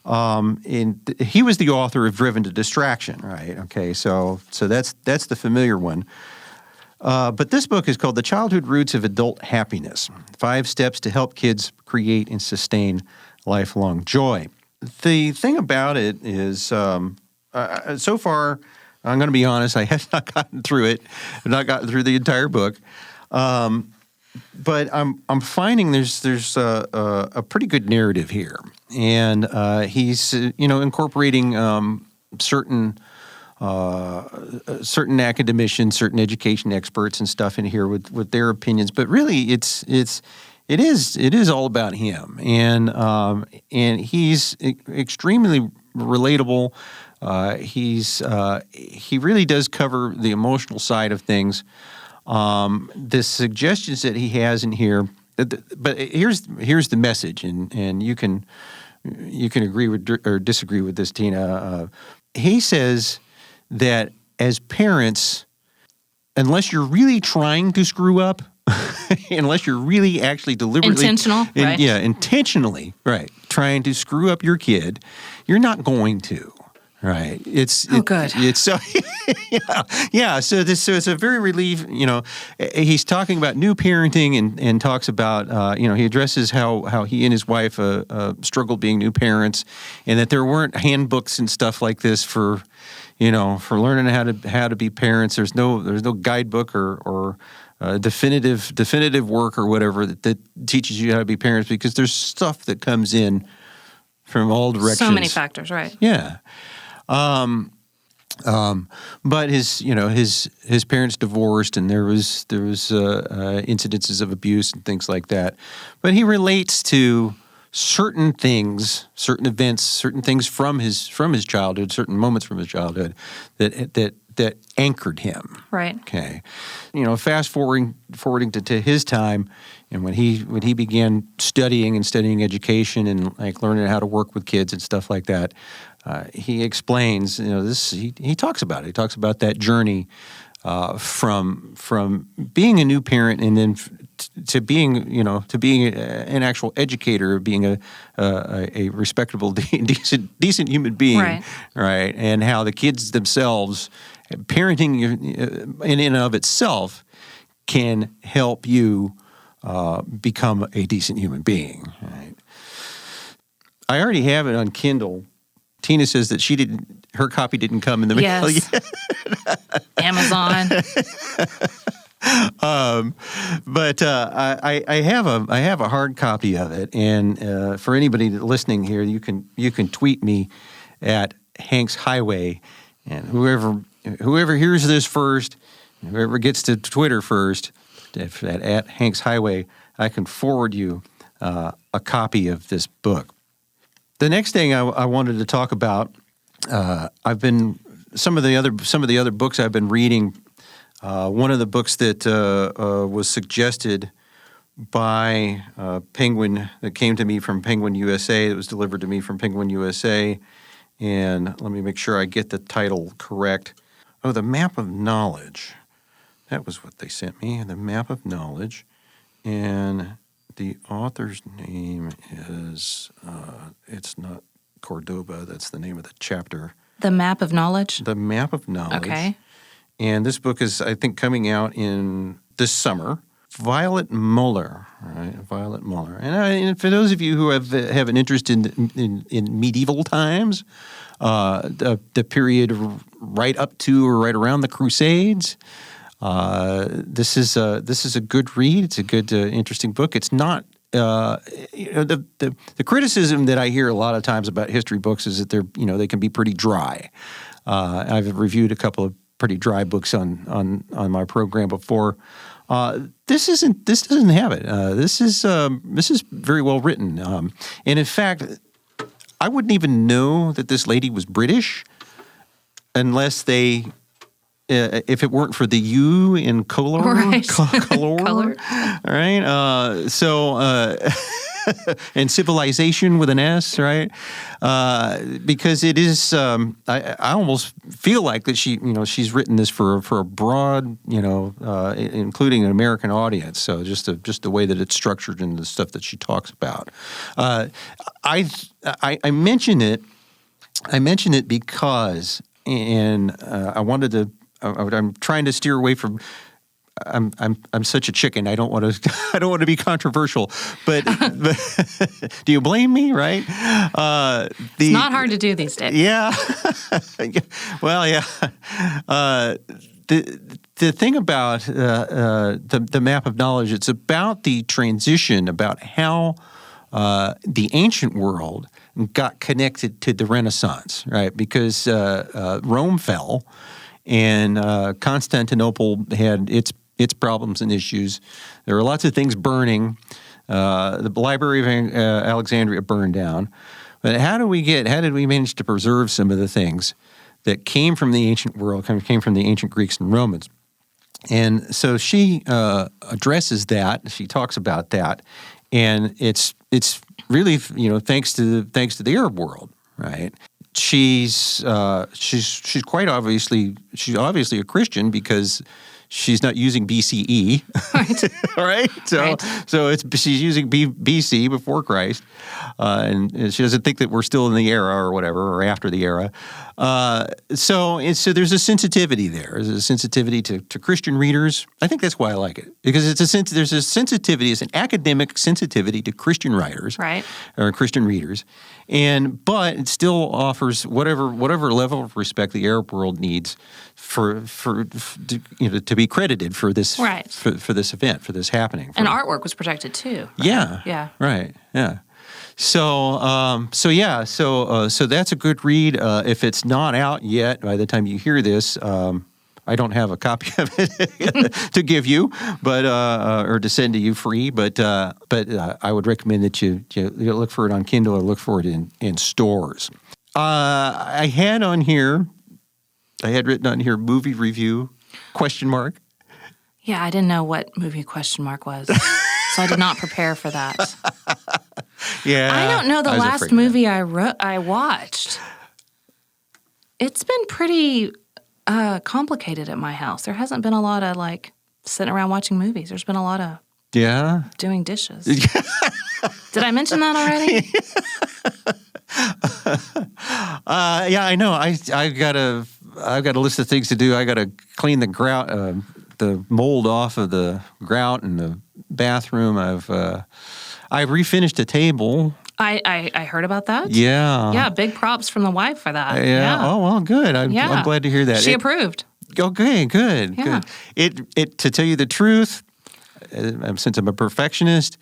And he was the author of Driven to Distraction, right? Okay, so that's the familiar one. But this book is called The Childhood Roots of Adult Happiness: 5 Steps to Help Kids Create and Sustain Lifelong Joy. The thing about it is, so far, I'm going to be honest, I have not gotten through it. I've not gotten through the entire book. But I'm finding there's a pretty good narrative here, and he's incorporating certain academicians, certain education experts and stuff in here with their opinions. But really, it is all about him, and he's extremely relatable. He really does cover the emotional side of things. The suggestions that he has in here, but here's the message, and you can agree with or disagree with this, Tina. He says that as parents, unless you're really trying to screw up, unless you're really actually deliberately intentionally, right, trying to screw up your kid, you're not going to. Right. Good. It's so yeah. So it's a very relief. He's talking about new parenting and talks about he addresses how he and his wife struggled being new parents, and that there weren't handbooks and stuff like this for learning how to be parents. There's no guidebook or definitive work or whatever that teaches you how to be parents, because there's stuff that comes in from all directions. So many factors, right? Yeah. But his parents divorced, and there was incidences of abuse and things like that. But he relates to certain things, certain events, certain things from his childhood, certain moments from his childhood that anchored him. Right. Okay. Fast forwarding to his time, and when he began studying education and like learning how to work with kids and stuff like that, he explains, this. He talks about it. He talks about that journey from being a new parent and then to being an actual educator, being a respectable, decent human being, right? And how the kids themselves, parenting in and of itself, can help you become a decent human being. Right? I already have it on Kindle. Tina says that her copy didn't come in the mail yet. Amazon. But I have a hard copy of it, and for anybody listening here, you can tweet me at Hanks Highway, and whoever hears this first, whoever gets to Twitter first, at Hanks Highway, I can forward you a copy of this book. The next thing I wanted to talk about, some of the other books I've been reading. One of the books that was suggested by Penguin, that came to me from Penguin USA, that was delivered to me from Penguin USA, and let me make sure I get the title correct. Oh, The Map of Knowledge. That was what they sent me, The Map of Knowledge, and the author's name is, it's not Cordoba, that's the name of the chapter. The Map of Knowledge? The Map of Knowledge. Okay. And this book is, I think, coming out in this summer. Violet Muller, right? Violet Muller. And for those of you who have an interest in medieval times, the period right up to or right around the Crusades, this is a good read. It's a good, interesting book. It's not. The criticism that I hear a lot of times about history books is that they can be pretty dry. I've reviewed a couple of pretty dry books on my program before. This doesn't have it. This is very well written. And in fact, I wouldn't even know that this lady was British unless if it weren't for the U in color, right. color, right? And civilization with an S, right? Because it is, I almost feel like that she's written this for a broad, including an American audience. So just the way that it's structured and the stuff that she talks about. I mention it because, and I wanted to. I'm trying to steer away from. I'm such a chicken. I don't want to be controversial, but do you blame me? Right? It's not hard to do these days. Yeah. Well, yeah. The thing about the Map of Knowledge, it's about the transition, about how the ancient world got connected to the Renaissance, right? Because Rome fell. And Constantinople had its problems and issues. There were lots of things burning. The Library of Alexandria burned down. But how did we manage to preserve some of the things that came from the ancient world, came from the ancient Greeks and Romans? And so she addresses that. She talks about that, and it's really thanks to the Arab world, right? She's quite obviously a Christian because she's not using BCE, right? Right. So she's using BC, before Christ, and she doesn't think that we're still in the era or whatever, or after the era. So there's a sensitivity there. There's a sensitivity to Christian readers. I think that's why I like it, because there's a sensitivity, it's an academic sensitivity to Christian writers, right, or Christian readers, but it still offers whatever level of respect the Arab world needs for to be credited for this, right, for this event, for this happening. And artwork was protected too. Right? Yeah. Yeah. Right. Yeah. So that's a good read. If it's not out yet, by the time you hear this, I don't have a copy of it to give you, but or to send to you free. But I would recommend that you look for it on Kindle or look for it in stores. I had written on here movie review ? Yeah, I didn't know what movie ? Was, so I did not prepare for that. Yeah, I don't know the last movie I watched. It's been pretty complicated at my house. There hasn't been a lot of sitting around watching movies. There's been a lot of doing dishes. Did I mention that already? I know. I've got a list of things to do. I got to clean the grout, the mold off of the grout in the bathroom. I've refinished a table. I heard about that. Yeah. Yeah, big props from the wife for that. Yeah. Oh, well, good. I'm glad to hear that. She approved. Okay, good. Yeah. Good. It to tell you the truth, since I'm a perfectionist,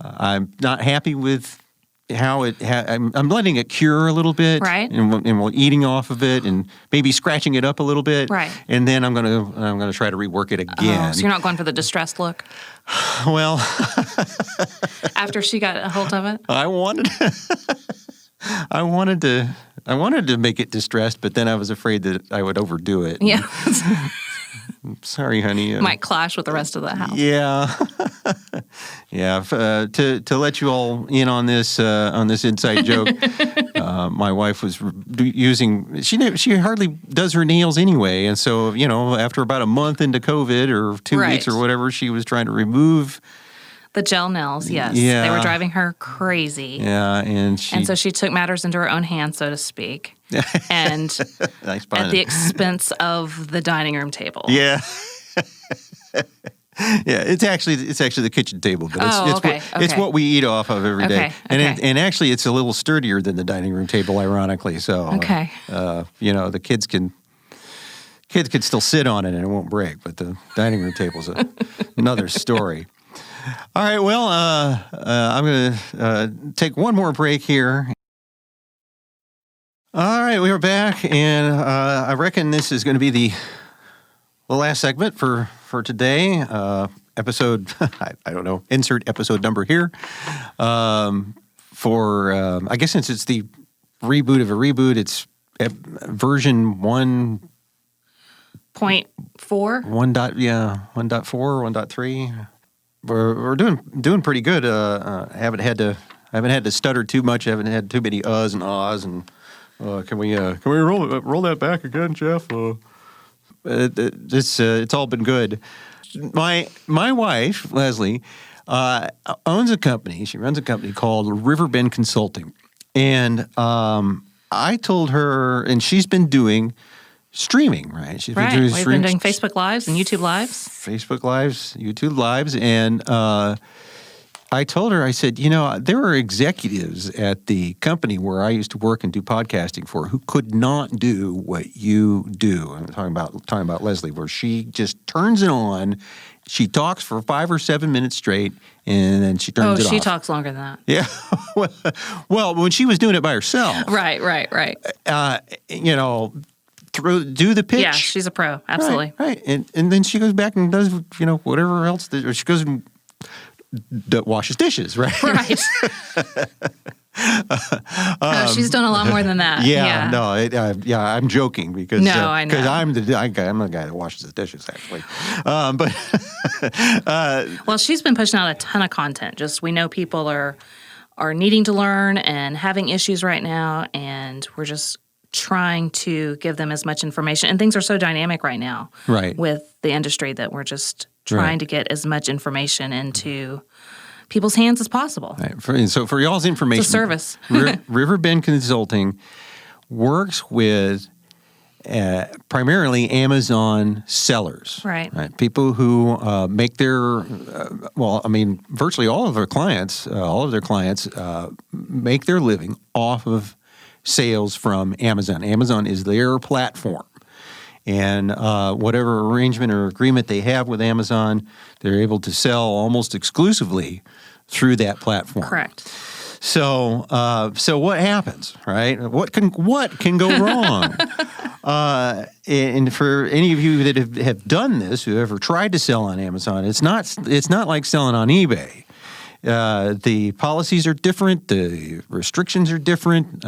I'm not happy with how I'm letting it cure a little bit, right? And we're eating off of it and maybe scratching it up a little bit, right? And then I'm gonna try to rework it again. Oh, so you're not going for the distressed look? Well, after she got a hold of it, I wanted to make it distressed, but then I was afraid that I would overdo it. Yeah. Sorry, honey. Might clash with the rest of the house. Yeah. Yeah. To let you all in on this inside joke, my wife was using. She hardly does her nails anyway, and so after about a month into COVID or 2 weeks or whatever, she was trying to remove the gel nails. Yes. Yeah. They were driving her crazy. Yeah, and so she took matters into her own hands, so to speak. And nice at the expense of the dining room table. Yeah. Yeah, it's actually the kitchen table, but it's what we eat off of every day. And actually it's a little sturdier than the dining room table, ironically. So the kids can still sit on it and it won't break, but the dining room table's another story. All right, well, I'm going to take one more break here. All right, we are back, and I reckon this is going to be the last segment for today. Episode, I don't know, insert episode number here. I guess since it's the reboot of a reboot, it's version 1.4? 1.4, 1.3. We're doing pretty good. I haven't had to stutter too much. I haven't had too many uhs and ahs. And can we roll that back again, Jeff? It's all been good. My wife Leslie owns a company. She runs a company called Riverbend Consulting, and I told her, and she's been doing streaming, right? She's been doing We've been doing Facebook Lives and YouTube Lives. Facebook Lives, YouTube Lives, and I told her, I said, there are executives at the company where I used to work and do podcasting for who could not do what you do. I'm talking about Leslie, where she just turns it on. She talks for 5 or 7 minutes straight, and then she turns it off. Oh, she talks longer than that. Yeah. Well, when she was doing it by herself. Right. Do the pitch. Yeah, she's a pro. Absolutely. Right. And then she goes back and does, whatever else. Or she goes and washes dishes, right? Right. She's done a lot more than that. Yeah. No. I'm joking because I know. Because I'm the guy that washes the dishes, actually. Well, she's been pushing out a ton of content. Just we know people are needing to learn and having issues right now, and we're just trying to give them as much information. And things are so dynamic right now with the industry that we're just trying to get as much information into people's hands as possible. Right. So for y'all's information, it's a service. Riverbend Consulting works with primarily Amazon sellers. Right. People who make their, virtually all of their clients make their living off of sales from Amazon. Amazon is their platform. And whatever arrangement or agreement they have with Amazon, they're able to sell almost exclusively through that platform. Correct. So what happens, right? What can go wrong? And for any of you that have done this, who ever tried to sell on Amazon, it's not like selling on eBay. The policies are different. The restrictions are different.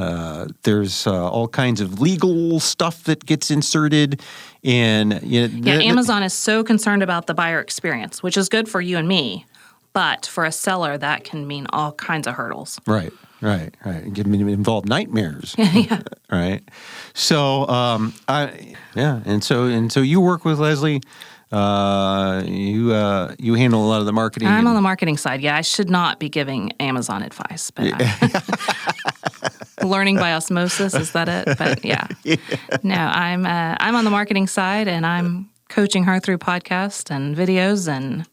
There's all kinds of legal stuff that gets inserted. And Amazon is so concerned about the buyer experience, which is good for you and me. But for a seller, that can mean all kinds of hurdles. Right. It can involve nightmares. Yeah. Right. So, and so you work with Leslie. You handle a lot of the marketing. I'm on the marketing side. Yeah, I should not be giving Amazon advice, but learning by osmosis, is that it? But yeah. No, I'm on the marketing side, and I'm coaching her through podcasts and videos and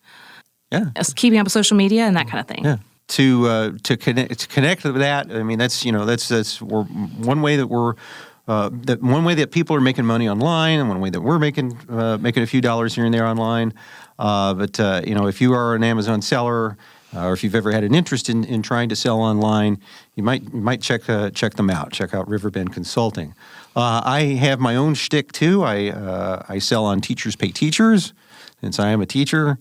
keeping up with social media and that kind of thing. Yeah. To connect with that, I mean, that's one way that we're. One way that people are making money online, and one way that we're making a few dollars here and there online. But if you are an Amazon seller, or if you've ever had an interest in trying to sell online, you might check them out. Check out Riverbend Consulting. I have my own shtick too. I sell on Teachers Pay Teachers, since I am a teacher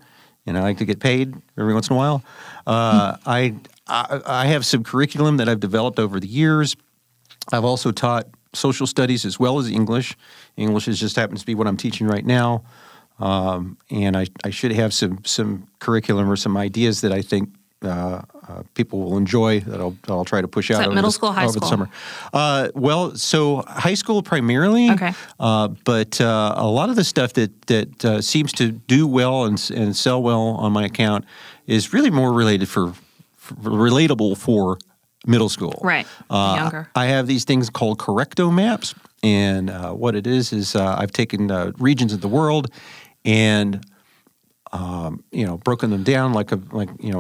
and I like to get paid every once in a while. I have some curriculum that I've developed over the years. I've also taught social studies as well as English. English just happens to be what I'm teaching right now. And I should have some curriculum or some ideas that I think people will enjoy that I'll try to push out. Is that middle school, high school? Over the summer. So high school primarily. Okay. But a lot of the stuff that seems to do well and sell well on my account is really more relatable for middle school. Right. Younger. I have these things called correcto maps, and what it is I've taken regions of the world and broken them down like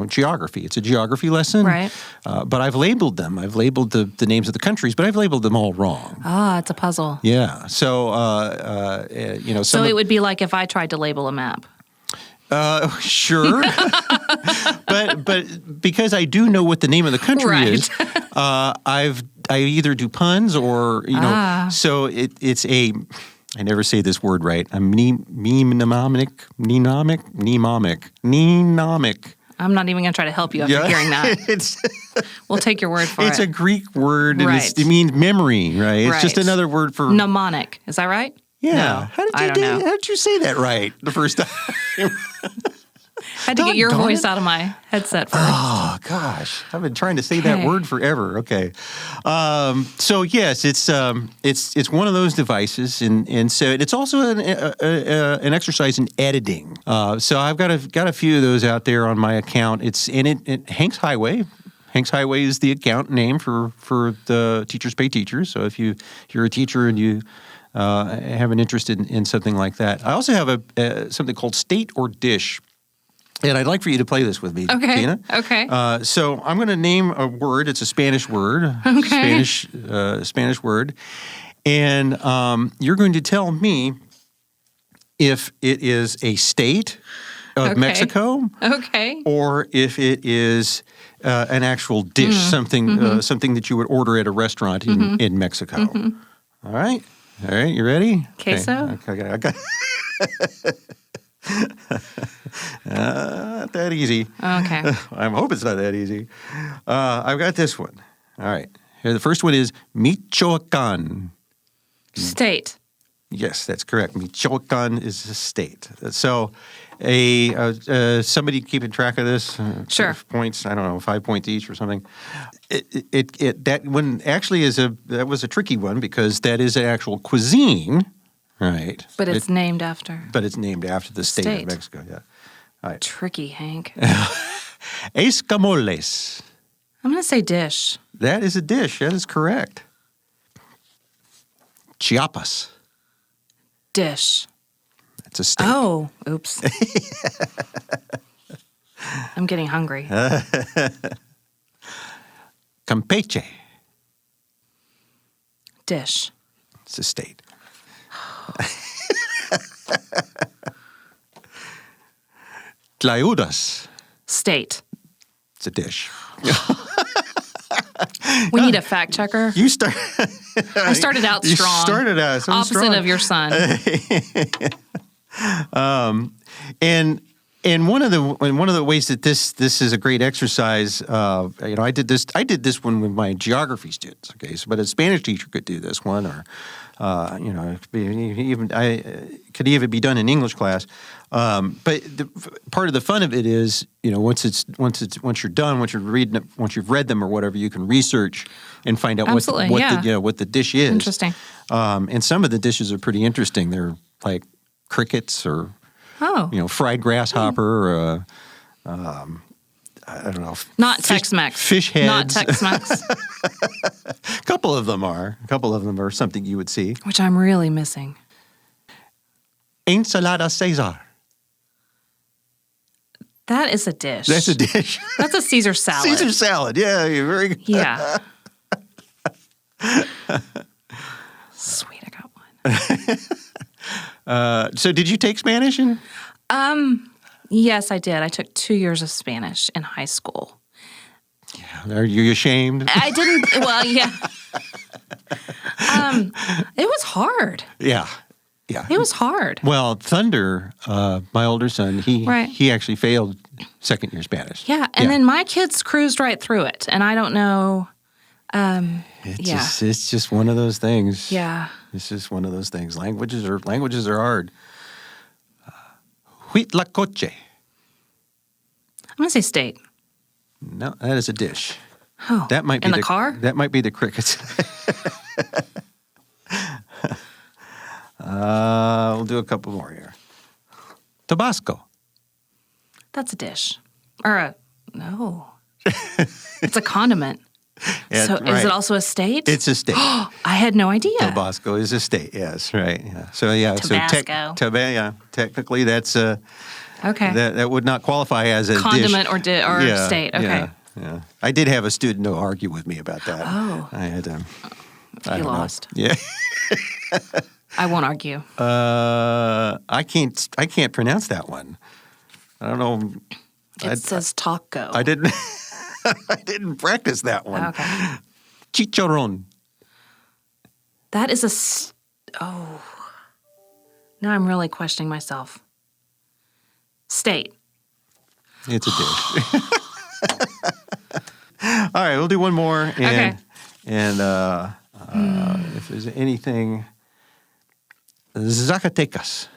geography. It's a geography lesson. Right. But I've labeled them. I've labeled the names of the countries, but I've labeled them all wrong. It's a puzzle. Yeah. So So it would be like if I tried to label a map. Sure. but because I do know what the name of the country is, I either do puns or so it's a. I never say this word right. A mnemonic. I'm not even going to try to help you after hearing that. We'll take your word for it. It's a Greek word, and right. it means memory, right? It's just another word for mnemonic. Is that right? Yeah. No, How did you say that right the first time? I had to get your voice out of my headset first. Oh, gosh. I've been trying to say that word forever. Okay. So, yes, it's one of those devices. And so it's also an exercise in editing. So I've got a few of those out there on my account. It Hank's Highway. Hank's Highway is the account name for the Teachers Pay Teachers. So if you're a teacher and you have an interest in something like that. I also have something called State or Dish. And I'd like for you to play this with me, Tina. Okay. So I'm going to name a word. It's a Spanish word. Okay. Spanish word. And you're going to tell me if it is a state of Mexico. Okay. Or if it is an actual dish, something that you would order at a restaurant in Mexico. Mm-hmm. All right, you ready? Queso? Okay, I got not that easy. Okay. I hope it's not that easy. I've got this one. All right. Here, the first one is Michoacán. State. Yes, that's correct. Michoacán is a state. So, somebody keeping track of this? Sure. Points. I don't know, 5 points each or something. That one actually that was a tricky one because that is an actual cuisine. Right. But it's named after. But it's named after the state of Mexico, yeah. All right. Tricky, Hank. Escamoles. I'm going to say dish. That is a dish. That is correct. Chiapas. Dish. That's a state. Oh, oops. I'm getting hungry. Campeche. Dish. It's a state. Tlayudas. State. It's a dish. We need a fact checker. You start. I started out You strong. started out so Opposite strong. of your son. And one of the ways that this is a great exercise, I did this one with my geography students. Okay, but a Spanish teacher could do this one, or it could even be done in English class. But part of the fun of it is, once you're done, once you've read them or whatever, you can research and find out what the dish is. Interesting. And some of the dishes are pretty interesting. They're like crickets or fried grasshopper or I don't know. Not Tex-Mex. Fish heads. Not Tex-Mex. A couple of them are something you would see. Which I'm really missing. Ensalada Cesar. That is a dish. That's a dish. That's a Caesar salad. Caesar salad. Yeah, you're very good. Yeah. Sweet, I got one. So did you take Spanish? Yes, I did. I took 2 years of Spanish in high school. Yeah. Are you ashamed? I didn't. Well, yeah. It was hard. Yeah. Yeah. It was hard. Well, Thunder, my older son, he actually failed second year Spanish. Yeah, and then my kids cruised right through it, and I don't know. It's just one of those things. Yeah. It's just one of those things. Languages are hard. Huitlacoche. I'm going to say state. No, that is a dish. Oh, that might be in the car? That might be the crickets. We'll do a couple more here. Tabasco. That's a dish. No. It's a condiment. So is it also a state? It's a state. I had no idea. Tabasco is a state, yes, right. Yeah. So, yeah. Tabasco. Technically that's okay. That would not qualify as a condiment dish. or state. Okay. Yeah. I did have a student who argue with me about that. Oh. I had you lost. Know. Yeah. I won't argue. I can't pronounce that one. I don't know. It says taco. I didn't practice that one. Okay. Chicharrón. That is now I'm really questioning myself. State. It's a dish. All right, we'll do one more. And if there's anything, Zacatecas.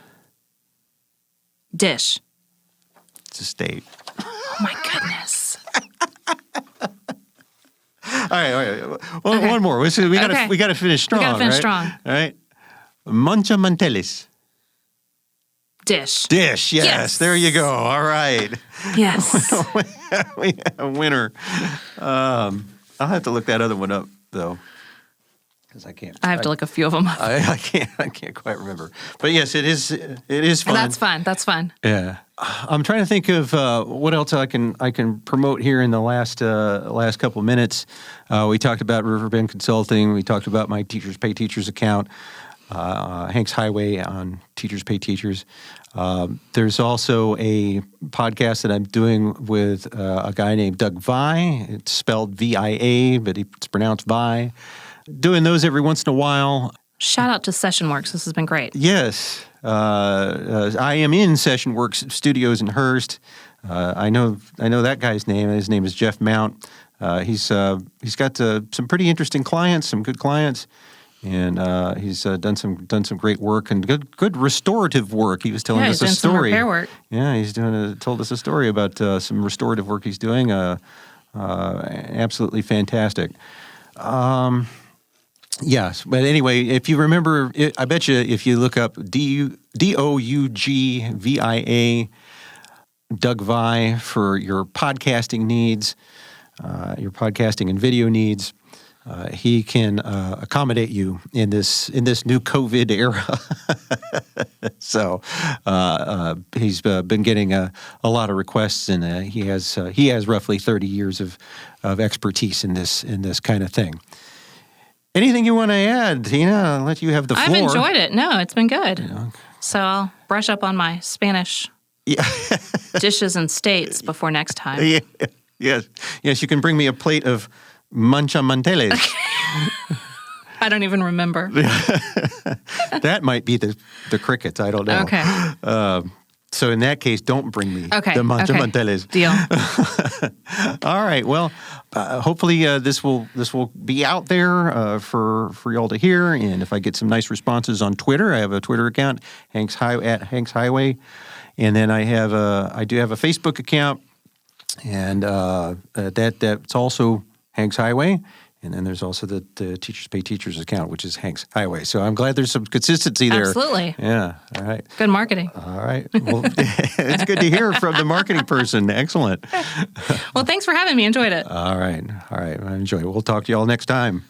Dish. It's a state. Oh my goodness. All right. Well, one more. We gotta finish strong. We gotta finish right? strong. All right. Mancha manteles. Dish. Yes. There you go. All right. Yes. We have a winner. I'll have to look that other one up though, because I can't. I have to look a few of them up. I can't quite remember. But yes, it is fun. That's fun. Yeah. I'm trying to think of what else I can promote here in the last couple minutes. We talked about Riverbend Consulting. We talked about my Teachers Pay Teachers account, Hanks Highway on Teachers Pay Teachers. There's also a podcast that I'm doing with a guy named Doug Vi. It's spelled VIA, but it's pronounced Vi. Doing those every once in a while. Shout out to SessionWorks. This has been great. Yes. I am in SessionWorks Studios in Hearst. I know that guy's name. His name is Jeff Mount. He's got some pretty interesting clients, some good clients, and he's done some great work and good restorative work. He was telling us a story. Some repair work. Yeah, he's told us a story about some restorative work he's doing. Absolutely fantastic. Yes, but anyway, if you remember, I bet you if you look up DOUGVIA, Doug Vi, for your podcasting needs, your podcasting and video needs, he can accommodate you in this new COVID era. So he's been getting a lot of requests, and he has roughly 30 years of expertise in this kind of thing. Anything you want to add, Tina? I'll let you have the floor. I've enjoyed it. No, it's been good. So I'll brush up on my Spanish dishes and states before next time. Yes. You can bring me a plate of Manchamanteles. I don't even remember. That might be the crickets. I don't know. Okay. So in that case, don't bring me the manchamanteles. Okay. Deal. All right. Well, hopefully this will be out there for y'all to hear. And if I get some nice responses on Twitter, I have a Twitter account, Hanks Highway, and then I do have a Facebook account, and that's also Hanks Highway. And then there's also the Teachers Pay Teachers account, which is Hank's Highway. So I'm glad there's some consistency there. Absolutely. Yeah. All right. Good marketing. All right. Well, it's good to hear from the marketing person. Excellent. Well, thanks for having me. Enjoyed it. All right. I enjoyed it. We'll talk to you all next time.